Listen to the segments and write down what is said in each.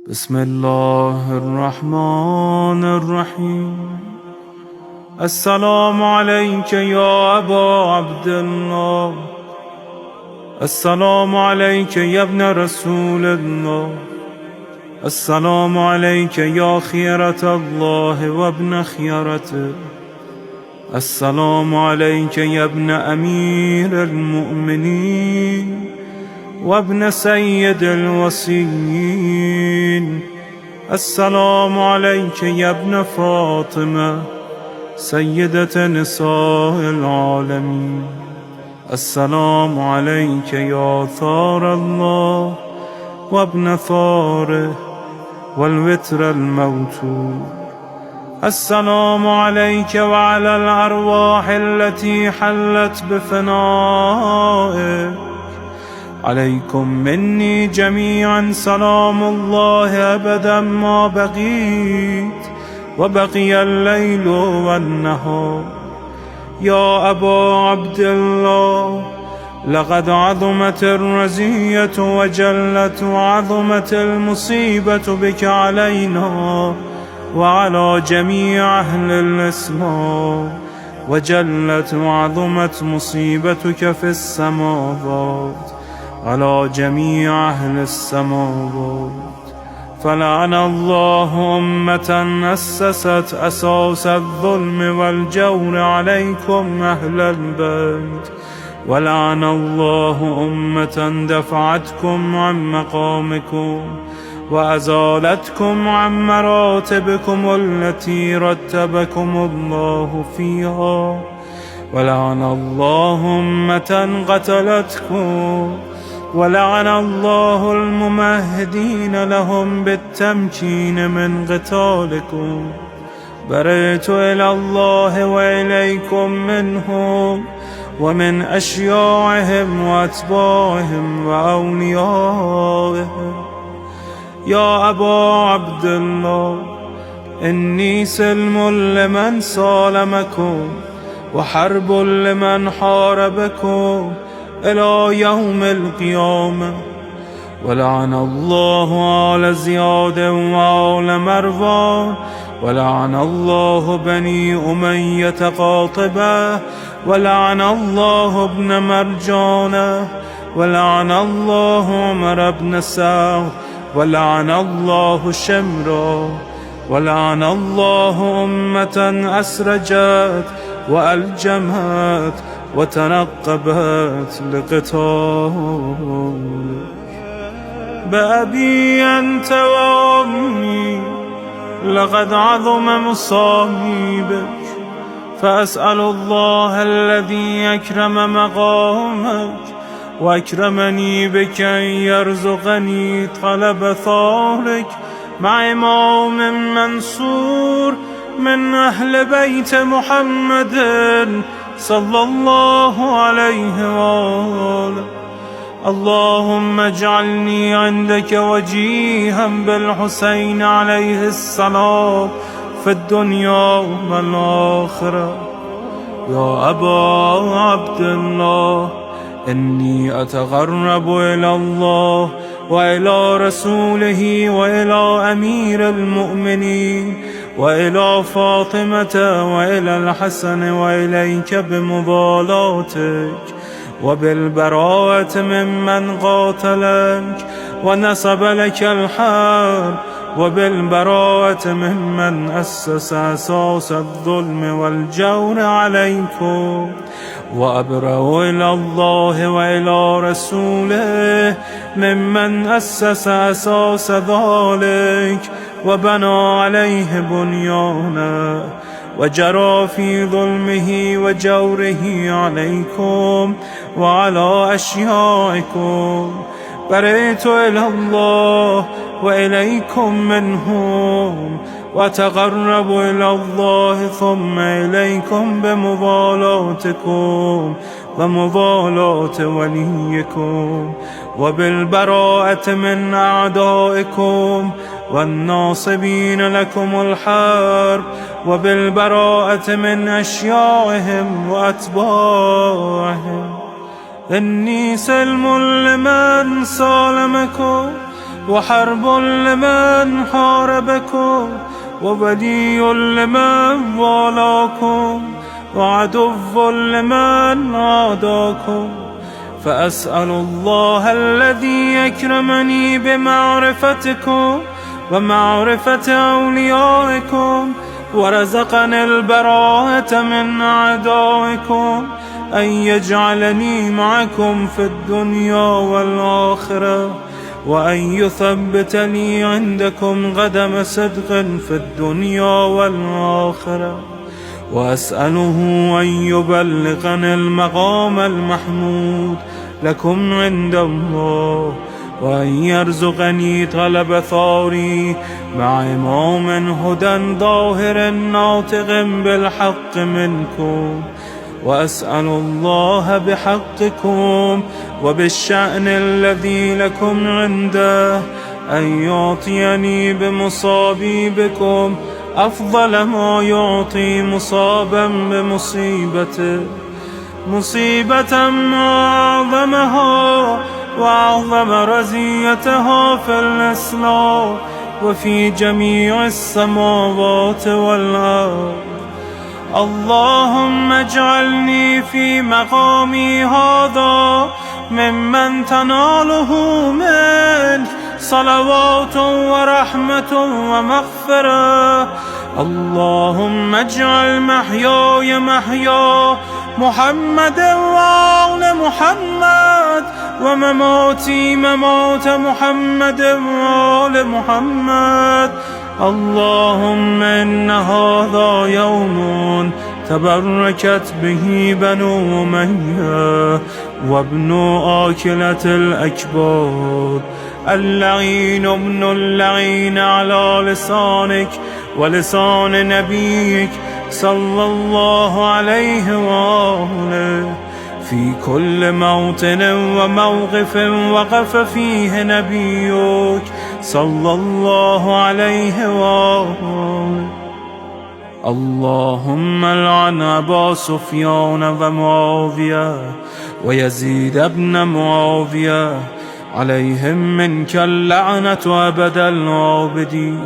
بسم الله الرحمن الرحيم. السلام عليك يا أبا عبد الله، السلام عليك يا ابن رسول الله، السلام عليك يا خيرة الله وابن خيرته، السلام عليك يا ابن أمير المؤمنين وابن سيد الوصيين، السلام عليك يا ابن فاطمة سيدة نساء العالمين، السلام عليك يا ثار الله وابن ثاره والوتر الموتور، السلام عليك وعلى الأرواح التي حلت بفنائك، عليكم مني جميعا سلام الله أبدا ما بقيت وبقي الليل والنهار. يا أبا عبد الله، لقد عظمت الرزية وجلت وعظمت المصيبة بك علينا وعلى جميع أهل الإسلام، وجلت وعظمت مصيبتك في السماوات على جميع أهل السماوات. فلعن الله أمة أسست أساس الظلم والجور عليكم أهل البيت، ولعن الله أمة دفعتكم عن مقامكم وأزالتكم عن مراتبكم التي رتبكم الله فيها، ولعن الله أمة قتلتكم، ولعن الله الممهدين لهم بالتمكين من قتالكم. برئت إلى الله وإليكم منهم ومن أشياعهم وأتباعهم وأوليائهم. يا أبا عبد الله، إني سلم لمن سالمكم وحرب لمن حاربكم إلى يوم القيامة. ولعن الله آل زياد وآل مروان، ولعن الله بني أمية قاطبة، ولعن الله ابن مرجانة، ولعن الله عمر بن سعد، ولعن الله شمرا، ولعن الله أمة أسرجت وألجمت وتنقبت لقتالك. بأبي أنت وأمي لقد عظم مصائبك، فأسأل الله الذي أكرم مقامك وأكرمني بك أن يرزقني طلب ثارك مع إمام منصور من أهل بيت محمد صلى الله عليه وآله. اللهم اجعلني عندك وجيها بالحسين عليه السلام في الدنيا والآخرة. يا أبا عبد الله، إني أتقرب إلى الله وإلى رسوله وإلى أمير المؤمنين وإلى فاطمة وإلى الحسن وإليك بمضالاتك وبالبراءة ممن قاتلك ونسب لك الحرب، وبالبراءة ممن أسس أساس الظلم والجور عليكم. وأبرأ إلى الله وإلى رسوله ممن أسس أساس ذلك وبنى عليه بنيانا وجرى في ظلمه وجوره عليكم وعلى أشيائكم. برئت إلى الله وإليكم منهم، وتقرب إلى الله ثم إليكم بمضالاتكم ومضالاة وليكم، وبالبراءة من أعدائكم والناصبين لكم الحرب، وبالبراءة من أشيائهم وأتباعهم. إني سلم لمن سالمكم، وحرب لمن حاربكم، وولي لمن والاكم، وعدو لمن عاداكم. فأسأل الله الذي يكرمني بمعرفتكم ومعرفة أوليائكم، ورزقني البراءة من أعدائكم، أن يجعلني معكم في الدنيا والآخرة، وأن يثبت لي عندكم قدم صدق في الدنيا والآخرة. وأسأله أن يبلغني المقام المحمود لكم عند الله، وأن يرزقني طلب ثاري مع إمام هدى ظاهر ناطق بالحق منكم. وأسأل الله بحقكم وبالشأن الذي لكم عنده أن يعطيني بمصابي بكم أفضل ما يعطي مصابا بمصيبته، مصيبة أعظمها وأعظم رزيتها في الإسلام وفي جميع السماوات والأرض. اللهم اجعلني في مقامي هذا ممن تناله منك صلوات ورحمة ومغفرة. اللهم اجعل محياي محيا محمد وآل محمد، ومماتي ممات محمد وآل محمد. اللهم إن هذا يوم تبركت به بنو أمية وابن آكلة الأكباد، اللعين ابن اللعين على لسانك ولسان نبيك صلى الله عليه وآله، في كل موطن وموقف وقف فيه نبيك صلى الله عليه وآله. اللهم لعن أبا سفيان ومعاوية ويزيد بن معاوية، عليهم منك اللعنة أبد الآبدين.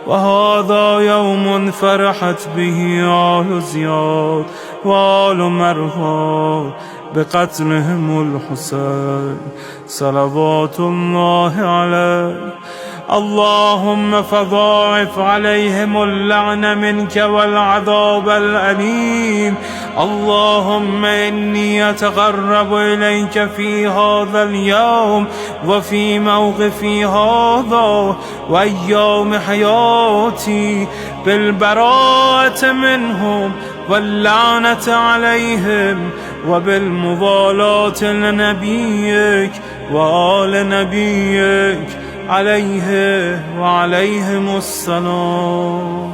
وهذا يوم فرحت به آل زياد وآل مروان بقتلهم الحسين صلوات الله عليه. اللهم فضاعف عليهم اللعن منك والعذاب الأليم. اللهم إني أتقرب إليك في هذا اليوم وفي موقفي هذا وأيام حياتي بالبراءة منهم واللعنة عليهم، وبالموالاة لنبيك وآل نبيك عليه وعليهم السلام.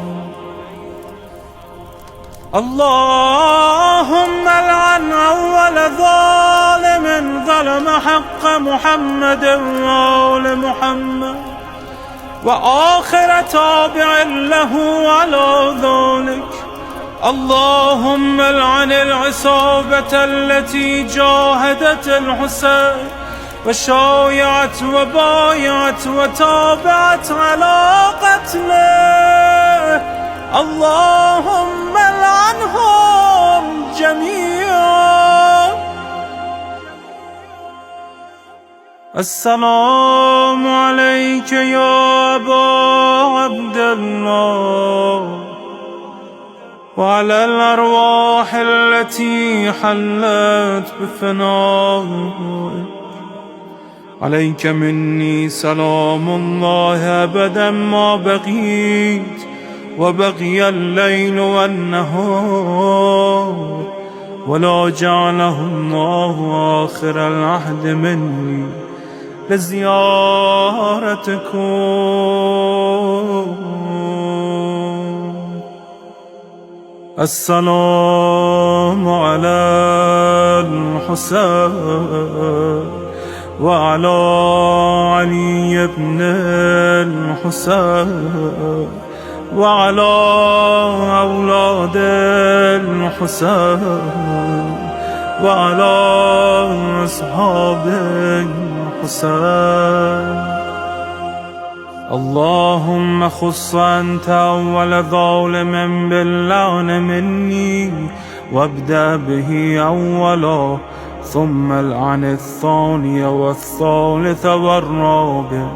اللهم لعن أول ظالم ظلم حق محمد وآل محمد، وآخر تابع له على ذلك. اللهم لعن العصابة التي جاهدت الحسين وشايعت وبايعت وتابعت على قتله. اللهم لعنهم جميعا. السلام عليك يا أبا عبد الله، وعلى الأرواح التي حلت بفنائك. عليك مني سلام الله أبدا ما بقيت وبقي الليل والنهار، ولا جعله الله آخر العهد مني لزيارتكم. السلام على الحسين وعلى علي بن الحسين وعلى أولاد الحسين وعلى أصحاب الحسين. اللهم خص أنت أول ظالم باللعن مني، وابدأ به أولا، ثم العن الثاني والثالث والرابع.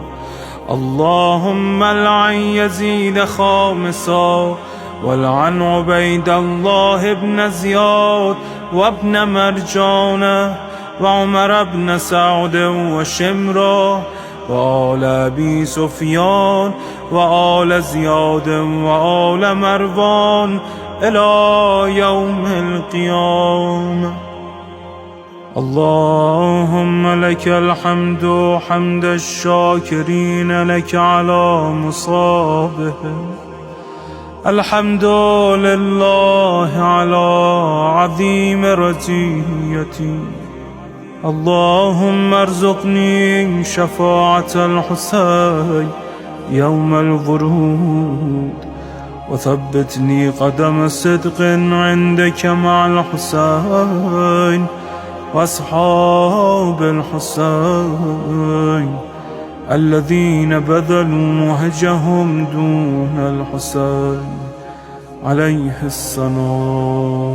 اللهم العن يزيد خامسا، والعن عبيد الله بن زياد وابن مرجانة وعمر بن سعد وشمرة وآل أبي سفيان وآل زياد وآل مروان إلى يوم القيامة. اللهم لك الحمد حمد الشاكرين لك على مصابهم. الحمد لله على عظيم رجيتي. اللهم ارزقني شفاعة الحسين يوم الورود، وثبتني قدم صدق عندك مع الحسين وأصحاب الحسين الذين بذلوا وهجهم دون الحسين عليه السلام.